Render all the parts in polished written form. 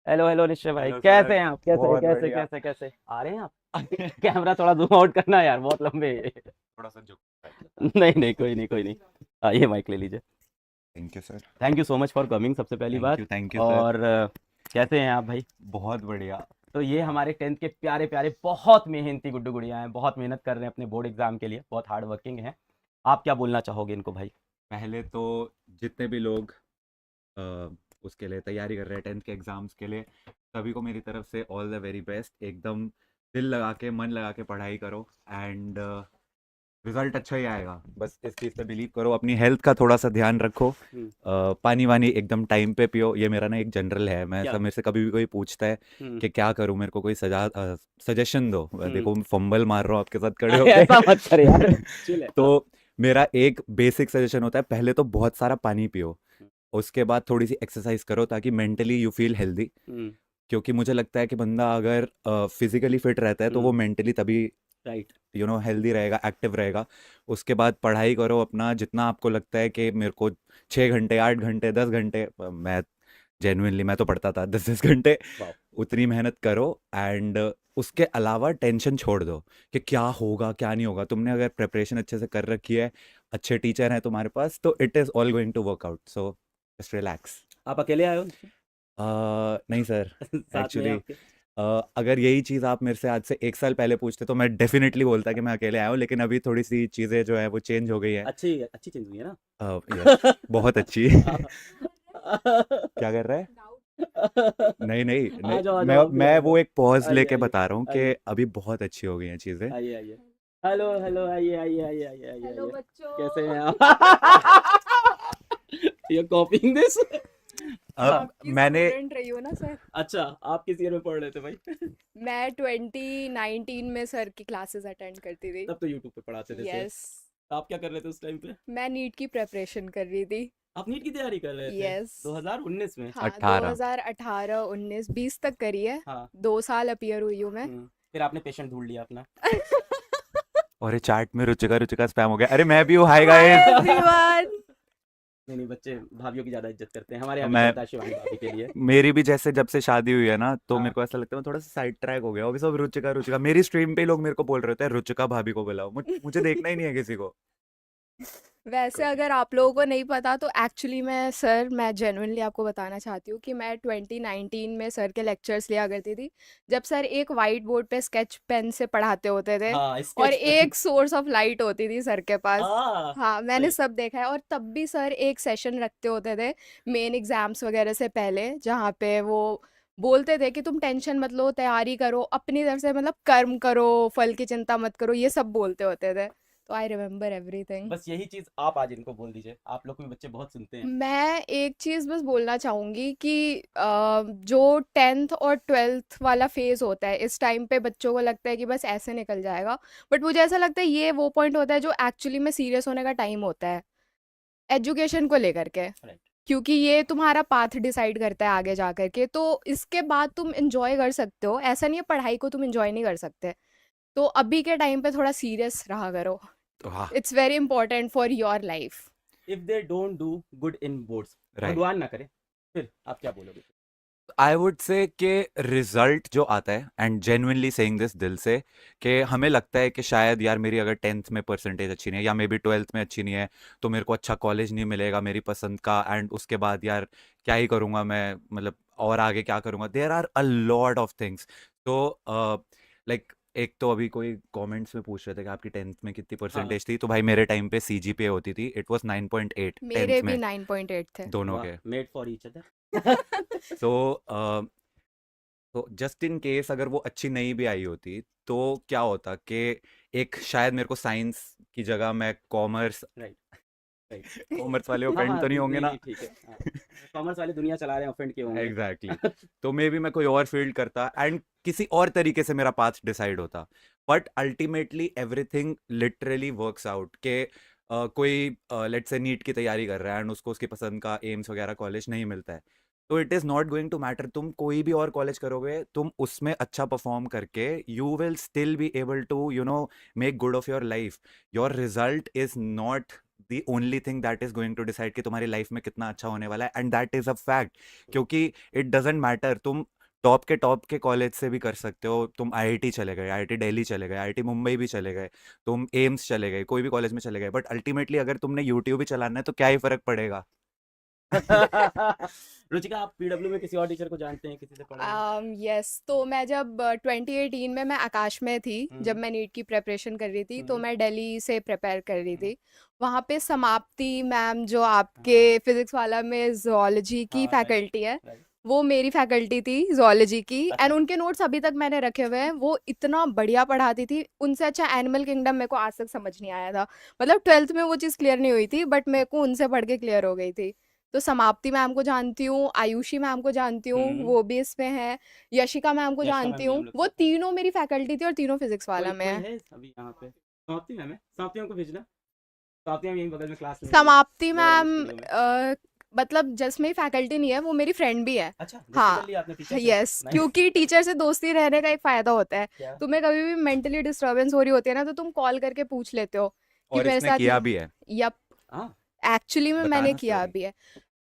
Hello hello निश्चय भाई, hello कैसे सर। हैं आप? कैसे बहुत कैसे बढ़िया। कैसे कैसे आ रहे हैं आप? कैमरा थोड़ा जूम आउट करना यार, बहुत लंबे है ये। थोड़ा सा झुक। नहीं नहीं, कोई नहीं कोई नहीं। ये माइक ले लीजिए। Thank you sir. Thank you so much for coming, सबसे पहली बात। Thank you sir. और कैसे हैं आप भाई? बहुत बढ़िया। तो ये हमारे 10th के प्यारे प्यारे बहुत मेहनती गुड्डू गुड़िया हैं, बहुत मेहनत कर रहे हैं अपने बोर्ड एग्जाम के लिए, बहुत हार्ड वर्किंग हैं। आप क्या बोलना चाहोगे इनको भाई? पहले तो जितने भी लोग अ, उसके लिए तैयारी कर रहे हैं, 10th के एग्ज़ाम्स के लिए, सभी को मेरी तरफ से ऑल द वेरी बेस्ट। एकदम दिल लगा के, मन लगा के पढ़ाई करो एंड रिजल्ट अच्छा ही आएगा। बस इस चीज़ पे बिलीव करो, अपनी हेल्थ का थोड़ा सा ध्यान रखो। हम्म। पानी वानी एकदम टाइम पे पियो। ये मेरा ना एक जनरल है, मैं क्या? सब मेरे से कभी भी कोई पूछता है हम्म। कि क्या करूं, मेरे को कोई सजेशन दो। हम्म। देखो मैं फंबल मार रहा हूँ आपके साथ खड़े अरे होके। ऐसा मत कर यार, चिल है। हाँ। तो मेरा एक बेसिक सजेशन होता है, पहले तो बहुत सारा पानी पियो। हम्म। उसके बाद थोड़ी सी एक्सरसाइज करो ताकि मेंटली यू फील हेल्दी। हम्म। क्योंकि मुझे लगता है कि बंदा अगर फिजिकली फिट रहता है तो वो हम्म। मेंटली तभी राइट। हेल्दी रहेगा, एक्टिव रहेगा। उसके बाद पढ़ाई करो अपना, जितना आपको लगता है कि मेरे को 6 घंटे, 8 घंटे, 10 घंटे, मैं जेन्युइनली मैं तो पढ़ता था 10 10 घंटे। वाह। उतनी मेहनत करो एंड उसके अलावा टेंशन छोड़ दो कि क्या होगा क्या नहीं होगा। तुमने अगर प्रिपरेशन अच्छे से कर रखी है, अच्छे टीचर हैं तुम्हारे पास, तो it is all going to work out. So just relax. आप अकेले आए हो? नहीं सर। साथ में है एक्चुअली आपके? अगर यही चीज़ आप मेरे से आज से 1 साल पहले पूछते तो मैं डेफिनेटली बोलता कि मैं अकेले आया हूँ, लेकिन अभी थोड़ी सी चीज़ें जो है वो चेंज हो गई हैं। अच्छी अच्छी चीज हुई है ना? यस, बहुत अच्छी। क्या कर रहा है? नहीं नहीं नहीं। आ जाओ आ मैं जाओ, आप भी आ मैं जाओ। वो एक पॉज आइए लेके आइए। बता रहा हूँ कि आइए अभी बहुत अच्छी हो गई हैं चीज़ें। आइए आइए। हेलो हेलो, आइए आइए आइए आइए आइए हेलो आइए। कैसे बच्चों। हैं आप? You कॉपिंग this? अब आपकी मैंने स्टूडेंट रही हो ना सर। अच्छा, आप किस ईयर में पढ़ रहे थे भाई? मैं 2019 में सर की क्लासेस अटेंड करती थी। तब तो यूट्यूब पे पढ़ाते थे सेम। यस। आप क्या कर रहे थे उस टाइम पे? मैं नीट की प्रिपरेशन कर रही थी। आप नीट की तैयारी कर रहे थे यस। 2019 में? हाँ, 18। 2018 19 20 तक करी है। हाँ। 2 साल अपीयर हुई हूँ मैं। फिर आपने पेशेंट ढूंढ लिया अपना? और ये चार्ट में रुचिका रुचिका स्पैम हो गया। अरे मैं भी हूँ, हाय हाय गाइस। एवरीवन। नहीं नहीं, बच्चे भाभीियों की ज्यादा इज्जत करते हैं, हमारे यहाँ भी मैं चलता है शिवानी भाभी के लिए। मेरी भी जैसे जब से शादी हुई है ना, तो हाँ। मेरे को ऐसा लगता है मैं थोड़ा सा साइड ट्रैक हो गया। अभी सब रुचिका रुचिका, मेरी स्ट्रीम पे ही लोग मेरे को बोल रहे होते हैं रुचिका भाभी को बुलाओ। मुझे देखना ही नहीं है किसी को। वैसे अगर आप लोगों को नहीं पता तो एक्चुअली मैं जेन्युइनली आपको बताना चाहती हूँ कि मैं 2019 में सर के लेक्चर्स लिया करती थी। जब सर एक वाइट बोर्ड पे स्केच पेन से पढ़ाते होते थे हाँ, और स्केच पेन। एक सोर्स ऑफ लाइट होती थी सर के पास। हाँ। हाँ, मैंने सही। सब देखा है। और तब भी सर एक सेशन रखते होते थे मेन एग्जाम्स वगैरह से पहले, जहाँ पे वो बोलते थे कि तुम टेंशन मत लो, तैयारी करो अपनी तरफ से, मतलब कर्म करो, फल की चिंता मत करो, ये सब बोलते होते थे। तो आई रिमेम्बर एवरीथिंग। बस यही चीज आप आज इनको बोल दीजिए, आप लोग को भी बच्चे बहुत सुनते हैं। मैं एक चीज़ बस बोलना चाहूँगी कि जो 10th और 12th वाला फेज़ होता है, इस टाइम पे बच्चों को लगता है कि बस ऐसे निकल जाएगा। बट मुझे ऐसा लगता है ये वो पॉइंट होता है जो एक्चुअली में सीरियस होने का टाइम होता है एजुकेशन को लेकर के। राइट। क्योंकि ये तुम्हारा पाथ डिसाइड करता है आगे जा कर के, तो इसके बाद तुम इंजॉय कर सकते हो। ऐसा नहीं है पढ़ाई को तुम इंजॉय नहीं कर सकते। तो अभी के टाइम पे थोड़ा सीरियस रहा करो। तो हाँ। It's very important for your life. If they don't do good in boards, right. भगवान ना करे, फिर आप क्या बोलोगे? आई वुड से कि रिजल्ट जो आता है, एंड जेन्युइनली सेइंग दिस दिल से, कि हमें लगता है कि शायद यार मेरी अगर 10th में परसेंटेज अच्छी नहीं है या मे बी 12th में अच्छी नहीं है, तो मेरे को अच्छा कॉलेज नहीं मिलेगा मेरी पसंद का। एंड उसके बाद यार क्या ही करूँगा मैं, मतलब और आगे क्या करूँगा। There are a lot of things. तो लाइक एक तो अभी कोई कमेंट्स में पूछ रहे थे कि आपकी 10th में कितनी हाँ। परसेंटेज थी, तो भाई मेरे टाइम पे सीजीपीए होती थी, इट वाज 9.8 मेरे 10th भी में 9.8 थे। दोनों वाह, के। Made for each other. So तो जस्ट इन केस अगर वो अच्छी नहीं भी आई होती, तो क्या होता कि एक शायद मेरे को साइंस की जगह मैं कॉमर्स, राइट। राइट। कॉमर्स वाले हाँ ऑफेंड हाँ, तो नहीं होंगे नहीं ना। नहीं, ठीक है। हाँ, कॉमर्स वाले दुनिया चला रहे हैं, ऑफेंड के होंगे। Exactly exactly. तो मे बी मैं कोई और फील्ड करता एंड किसी और तरीके से मेरा पाथ डिसाइड होता। But ultimately everything literally works out के कोई लेट्स से नीट की तैयारी कर रहा है एंड उसको उसकी पसंद का एम्स वगैरह कॉलेज नहीं मिलता है, तो it is not going to matter. तुम कोई भी और कॉलेज करोगे, तुम उसमें अच्छा परफॉर्म करके you will still be able to make good of your life. Your result is not the only thing that is going to decide कि तुम्हारी लाइफ में कितना अच्छा होने वाला है, and that is a fact. क्योंकि इट डजेंट मैटर तुम टॉप के कॉलेज से भी कर सकते हो। तुम आईआईटी चले गए, आईआईटी दिल्ली चले गए, आईआईटी मुंबई भी चले गए, तुम एम्स चले गए, कोई भी कॉलेज में चले गए, बट अल्टीमेटली अगर तुमने यूट्यूब ही चलाना है तो क्या ही फर्क पड़ेगा। रुचिका, आप पीडब्ल्यू में किसी और टीचर को जानते हैं, किसी से पढ़े हैं? यस, तो मैं जब 2018 में मैं आकाश में थी, जब हम्म, मैं नीट की प्रिपरेशन कर रही थी, तो हम्म, मैं दिल्ली से प्रिपेयर कर रही हम्म, थी। वहाँ पे समाप्ति मैम जो आपके हाँ फिजिक्स वाला में जोलॉजी की हाँ, राइट फैकल्टी है, राइट। वो मेरी फैकल्टी थी जोलॉजी की। एंड अच्छा, उनके नोट्स अभी तक मैंने रखे हुए हैं। वो इतना बढ़िया पढ़ाती थी, उनसे अच्छा एनिमल किंगडम मेरे को आज तक समझ नहीं आया था। मतलब 12th में वो चीज़ क्लियर नहीं हुई थी, बट मेरे को उनसे पढ़ के क्लियर हो गई थी। तो समाप्ति मैम को जानती हूँ, आयुषी मैम को जानती हूँ, हम्म, वो भी इसमें है। यशिका मैम को यशिका मैम जानती भी हूँ, हम लोग वो से। तीनों मेरी फैकल्टी थी और तीनों फिजिक्स वाला कोई में कोई है। है अभी यहाँ पे? समाप्ति मैम है, समाप्ति मैम को भेजना। समाप्ति मैम यहीं बगल में क्लास ले रही है, समाप्ति बगल वाले मैम स्टूडियो में। मतलब जस्ट मेरी फैकल्टी नहीं है, वो मेरी फ्रेंड भी है। अच्छा, दोस्ती कर हाँ, लिया आपने टीचर से? Yes, nice. क्योंकि टीचर से दोस्ती रहने का एक फायदा होता है। क्या? तुम्हें कभी भी मेंटली डिस्टरबेंस हो रही होती है ना, तो तुम कॉल करके पूछ लेते हो कि और मेरे इसने साथ किया ये। भी है, यप, हाँ, एक्चुअली में मैंने बताना किया स्टोरी। भी है।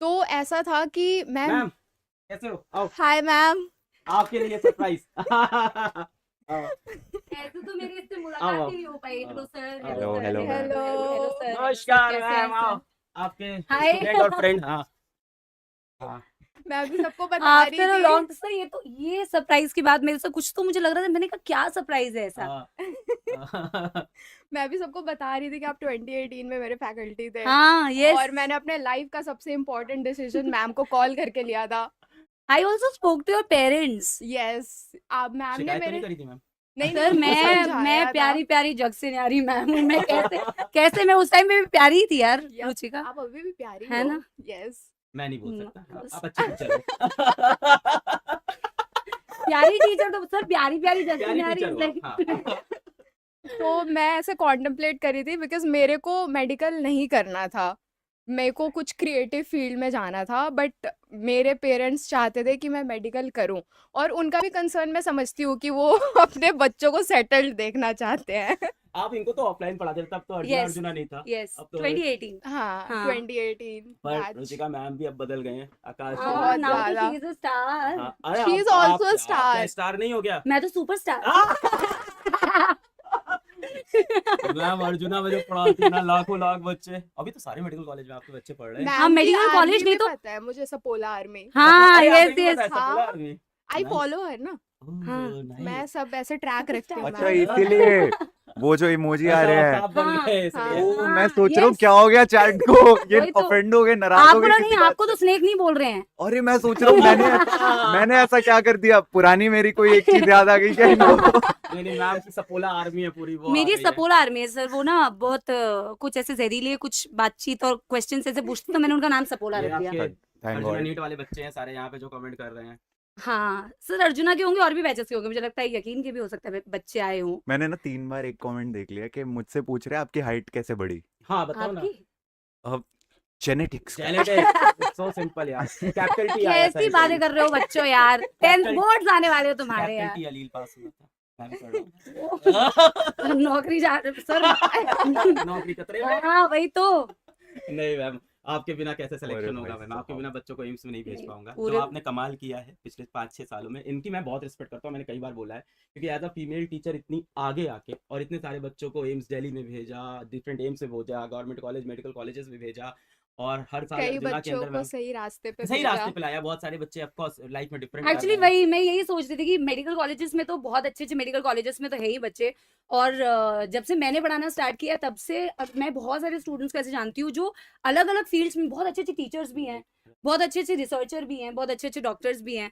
तो ऐसा था कि मैम, मैम कैसे हो? आओ, हाय मैम। आपके लिए सरप्राइज। आओ ऐसे तो मेरी इससे आओ मुलाकात आओ ही नहीं हो पाई। हेलो आओ सर, आओ। Hello hello sir, hello ma'am. Hello hello, hello sir, hello sir, नमस्कार कैसे हैं मैम, सर? आओ। आपके हाय। स्टूडेंट और फ्रेंड। हाँ हाँ। मैं अभी सबको बता रही आफ्टर अ थी। लॉन्ग सर, ये सरप्राइज की बात मेरे से कुछ तो मुझे लग रहा था। मैंने कहा क्या सरप्राइज है ऐसा? हाँ। मैं भी सबको बता रही थी कि आप 2018 में मेरे फैकल्टी थे। हाँ, यस। और मैंने अपने लाइफ का सबसे इम्पोर्टेंट डिसीजन मैम को कॉल करके लिया था। I also spoke to your parents. Yes, आप मैम ने शिकायत तो नहीं मेरे, करी थी मैम? नहीं सर नहीं, मैं समझाया था। प्यारी प्यारी जग से न्यारी मैम हूँ। मैं कैसे मैं उस टाइम में भी प्यारी ही थी यार, यप, रुचिका, आप अभी भी प्यारी है हो। ना? यस, मैं नहीं बोल न- सकता, आप अच्छी टीचर हो। प्यारी टीचर तो सर, प्यारी प्यारी जग से प्यारी न्यारी टीचर is हो like- आप। हाँ। तो मैं ऐसे कॉन्template करी थी बिकॉज मेरे को मेडिकल नहीं करना था। मेरे को कुछ क्रिएटिव फील्ड में जाना था, बट मेरे पेरेंट्स चाहते थे कि मैं मेडिकल करूं। और उनका भी कंसर्न मैं समझती हूँ कि वो अपने बच्चों को सेटल्ड देखना चाहते हैं। आप इनको तो ऑफलाइन पढ़ाते थे, तब तो अर्जुना Yes, अर्जुना नहीं था। yes, अब तो 2018। हाँ, हाँ। 2018 पर बैच। रुचिका मैम भी अब बदल गए हैं, आकाश हाँ, बहुत now तो ज्यादा। she is a star। हाँ, अरे She is आप also a क्या star। स्टार नहीं हो गया? मैं तो सुपरस्टार। मैम अर्जुना में जो पढ़ाती है ना, लाखों लाख बच्चे, अभी तो सारे मेडिकल कॉलेज में आपके बच्चे पढ़ रहे हैं। हाँ, मैम की मेडिकल आर्मी कॉलेज नहीं भी तो पता है मुझे, सपोला आर्मी। हाँ, अरे, आपको यस भी पता है यस। सपोला हाँ, army? I nice. Follow her ना। हाँ, ओह, मैं नाइस। सब ऐसे ट्रैक रखती हूँ अच्छा, मैम। इसीलिए वो जो इमोजी आ अच्छा, रहे आप हैं। सांप बन हाँ, गए इसलिए। ओ, हाँ, मैं सोच रहा हूँ yes। क्या हो गया चैट को, ये वही तो। ऑफेंड हो गए, नाराज हो आपको गए ना किसी नहीं, बात आपको से। तो स्नेक नहीं बोल रहे हैं। अरे मैं सोच रहा हूँ मैंने ऐसा क्या कर दिया, पुरानी मेरी कोई एक चीज याद आ गई क्या इनको? नहीं नहीं, मैम की सपोला आर्मी है पूरी, वो आ मेरी गई है। सपोला आर्मी है सर। वो ना बहुत कुछ ऐसे जहरीले कुछ बातचीत और क्वेश्चन ऐसे पूछते, तो मैंने उनका नाम सपोला ये रख दिया। आपके थैंक अर्जुना गॉड। नीट वाले बच्चे हैं सारे यहाँ पे जो कमेंट कर रहे हैं। हाँ सर, अर्जुना के होंगे और भी बैचेस के होंगे, मुझे लगता है यकीन के भी हो सकता है बच्चे आए हों। मैंने ना 3 बार एक कमेंट देख लिया कि मुझसे पूछ रहे हैं आपकी हाइट कैसे बढ़ी। हाँ बताओ ना। आपकी जेनेटिक्स। जेनेटिक्स सो सिंपल यार, कैपिटल टी आया था कैसी बातें कर रहे हो बच्चों यार। 10th Capital- बोर्ड्स आने वाले हो तुम्हारे कैपिटल यार। टी अलील पास हुआ था, मैं भी पढ़ रहा हूँ। नौकरी जा सर। नौकरी कतरे में। हाँ वही तो। नहीं मैम, आपके बिना कैसे सिलेक्शन अरे होगा भाई मैम, आपके साहब। बिना बच्चों को एम्स में नहीं भेज नहीं, पाऊंगा। जो पूरे- आपने कमाल किया है पिछले 5-6 सालों में, इनकी मैं बहुत रिस्पेक्ट करता हूँ, मैंने कई बार बोला है, क्योंकि एज अ फीमेल टीचर इतनी आगे आके और इतने सारे बच्चों को एम्स दिल्ली में भेजा, डिफरेंट एम्स में भेजा, गवर्नमेंट कॉलेज मेडिकल कॉलेजेस में भेजा, और हर साल कई अर्जुना के बच्चों अंदर को मैम सही रास्ते पे सही भेजा। रास्ते पे लाया। बहुत सारे बच्चे ऑफकोर्स लाइफ में डिफरेंट एक्चुअली वही मैं यही सोच रही थी कि मेडिकल कॉलेजेस में तो बहुत अच्छे अच्छे मेडिकल कॉलेजेस में तो है ही बच्चे। और जब से मैंने पढ़ाना स्टार्ट किया तब से अब मैं बहुत सारे स्टूडेंट्स को ऐसे जानती हूँ जो अलग अलग फील्ड्स में बहुत अच्छे अच्छे टीचर्स भी हैं, बहुत अच्छे अच्छे रिसर्चर भी हैं, बहुत अच्छे अच्छे डॉक्टर्स भी हैं।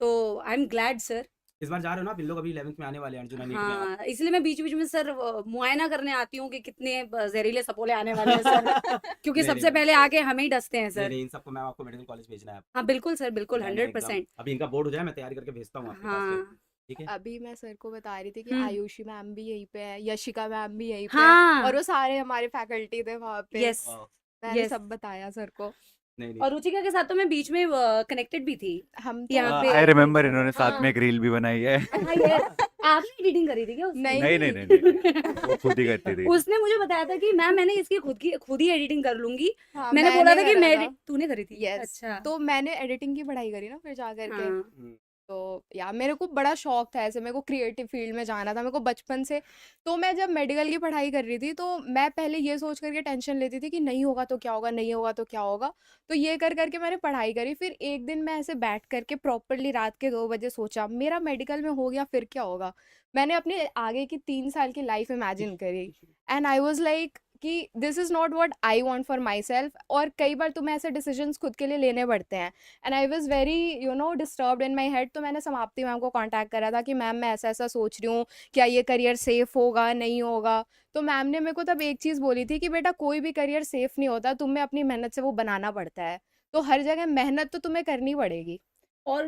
तो आई एम ग्लैड सर। इस बार जा रहे हो ना आप, इन लोग अभी 11th में आने वाले हैं अर्जुना नीट में। आप हाँ, इसलिए मैं बीच बीच में सर मुआयना करने आती हूँ कि कितने जहरीले सपोले आने वाले हैं सर। क्योंकि नहीं, सबसे नहीं, पहले आके हमें ही डसते हैं नहीं सर। नहीं, इन सबको मैम आपको मेडिकल कॉलेज भेजना है। हाँ बिल्कुल सर, बिल्कुल मैंने एकदम 100%। अभी इनका बोर्ड हो जाए मैं तैयारी करके भेजता हूँ आपके पास फिर, हाँ ठीक है। अभी मैं सर को बता रही थी कि हम्म। आयुषी मैम भी यहीं पे है, यशिका मैम भी यहीं पे है, हाँ और वो सारे हमारे फैकल्टी थे वहाँ पे। यस वाह, मैंने yes। सब बताया सर को। नहीं नहीं और रुचिका के साथ तो मैं बीच में कनेक्टेड भी थी। हम यहाँ तो पे आई रिमेम्बर इन्होंने साथ हाँ। में एक रील भी बनाई है। हाँ, yes। आपने एडिटिंग करी थी क्या उसकी? नहीं नहीं नहीं नहीं नहीं, वो खुद ही करती थी। उसने मुझे बताया था कि मैम मैंने इसकी खुद ही एडिटिंग कर लूंगी। हाँ, मैंने बोला था कि करा मैं था। तूने करी थी? यस, अच्छा। तो मैंने एडिटिंग की पढ़ाई करी ना फिर जा करके। हाँ। हम्म, तो किया। मेरे को बड़ा शौक था ऐसे, मेरे को क्रिएटिव फील्ड में जाना था मेरे को बचपन से। तो मैं जब मेडिकल की पढ़ाई कर रही थी तो मैं पहले ये सोच करके टेंशन लेती थी कि नहीं होगा तो क्या होगा, नहीं होगा तो क्या होगा। तो ये कर करके मैंने पढ़ाई करी। फिर एक दिन मैं ऐसे बैठ करके प्रॉपरली रात के 2 बजे सोचा मेरा मेडिकल में हो गया फिर क्या होगा। मैंने अपने आगे की 3 साल की लाइफ इमेजिन करी एंड आई वाज लाइक कि this is not what I want for my self. और कई बार तुम्हें ऐसे डिसीजंस खुद के लिए लेने पड़ते हैं and I was very disturbed in my head. तो मैंने समाप्ति मैम को कांटेक्ट करा था कि मैम मैं ऐसा ऐसा सोच रही हूँ, क्या ये करियर सेफ होगा नहीं होगा। तो मैम ने मेरे को तब एक चीज़ बोली थी कि बेटा कोई भी करियर सेफ नहीं होता, तुम्हें अपनी मेहनत से वो बनाना पड़ता है। तो हर जगह मेहनत तो तुम्हें करनी पड़ेगी। और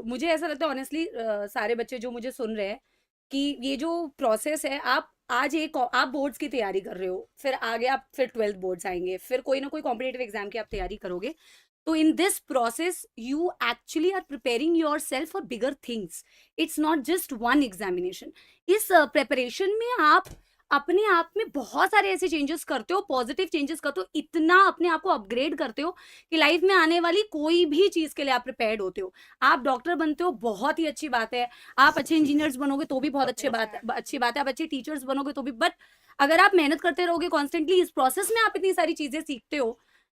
मुझे ऐसा लगता है ऑनेस्टली सारे बच्चे जो मुझे सुन रहे हैं कि ये जो प्रोसेस है, आप आज आप बोर्ड्स की तैयारी कर रहे हो, फिर आगे आप फिर 12th बोर्ड्स आएंगे, फिर कोई ना कोई कॉम्पिटेटिव एग्जाम की आप तैयारी करोगे। तो in this process you actually are preparing yourself for bigger things. It's not just one examination. इस प्रिपरेशन में आप अपने आप में बहुत सारे ऐसे चेंजेस करते हो, पॉजिटिव चेंजेस करते हो, इतना अपने आप को अपग्रेड करते हो कि लाइफ में आने वाली कोई भी चीज के लिए आप प्रिपेयर्ड होते हो। आप डॉक्टर बनते हो, बहुत ही अच्छी बात है। आप अच्छे इंजीनियर्स बनोगे तो भी बहुत अच्छी बात है। आप अच्छे टीचर्स बनोगे तो भी। बट अगर आप मेहनत करते रहोगे कॉन्स्टेंटली, इस प्रोसेस में आप इतनी सारी चीजें सीखते हो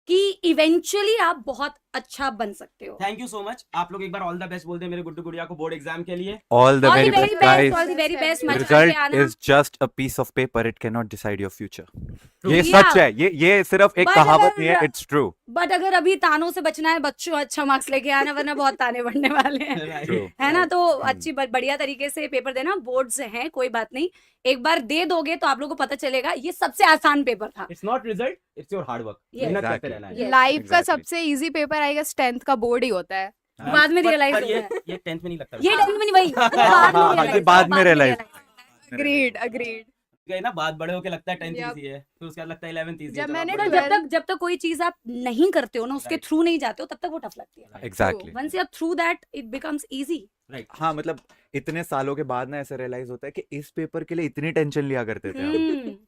कि इवेंचुअली आप बहुत अच्छा बन सकते हो। Thank you so much. आप लोग एक बार ऑल द बेस्ट बोल दें मेरे गुड्डू गुड़िया को बोर्ड एग्जाम के लिए। All the All very the very best, best, guys. all the very best, मजा Result के आना। is just a piece of paper. It cannot decide your future. True. ये Yeah. सच है। ये सिर्फ एक But कहावत नहीं है। अगर- It's true. बट अगर अभी तानों से बचना है, बच्चों अच्छा मार्क्स लेके आना, वरना बहुत ताने पड़ने वाले हैं। Right. True. है ना? तो अच्छी बढ़िया तरीके से पेपर देना। बोर्ड्स हैं, कोई बात नहीं, एक बार दे दोगे तो आप लोगों को पता चलेगा ये सबसे आसान पेपर था। It's not result, it's your hard work. Yes. मेहनत करते Exactly. रहना है। Yes. लाइफ का Exactly. सबसे इजी पेपर आएगा 10th का बोर्ड ही होता है। हाँ, बाद में पर- realize पर होता है। ये 10th में नहीं लगता। ये टेंथ में नहीं, वही बाद में हाँ, realize ये बाद में realize होता है। Agreed agreed. गए ना, बात बड़े होके लगता है 10th Yep. इजी है, फिर उसके बाद लगता है 11th इजी जब है। मैंने तो जब तक कोई चीज आप नहीं करते हो ना, उसके Right. थ्रू नहीं जाते हो, तब तक वो टफ लगती है। Exactly. Once you are through that, it becomes easy. Right. हाँ, मतलब इतने सालों के बाद ना ऐसा रियलाइज होता है कि इस पेपर के लिए इतनी टेंशन लिया करते थे हम।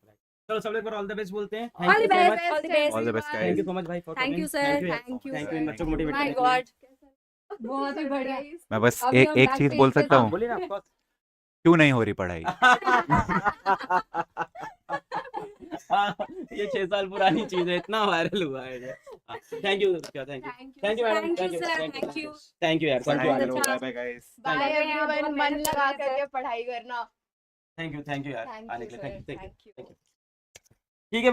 चलो सब लोग एक बार ऑल द बेस्ट बोलते हैं। All the Thank you so best, much. all the best. All the best, Thank you guys. so much भाई for Thank coming. you, sir. Thank you Thank you, Thank sir. you इन बच्चों को motivate my करने के लिए। God, बहुत ही बढ़िया। मैं बस अभी हम एक back चीज page बोल पे सकता हाँ, हूँ। बोलिए ना of course। क्यों नहीं हो रही पढ़ाई? ये 6 साल पुरानी चीज है, इतना वायरल हुआ है ये। Thank you thank you madam, Thank you, sir. Thank you. Thank you यार, Bye, thank bye. You bye guys. Bye Bye, everyone, बहुत मन मेहनत लगा कर रहे हैं, करके पढ़ाई करना। थैंक यू यार थैंक आने यू के लिए। Sir, thank you thank you. ठीक है।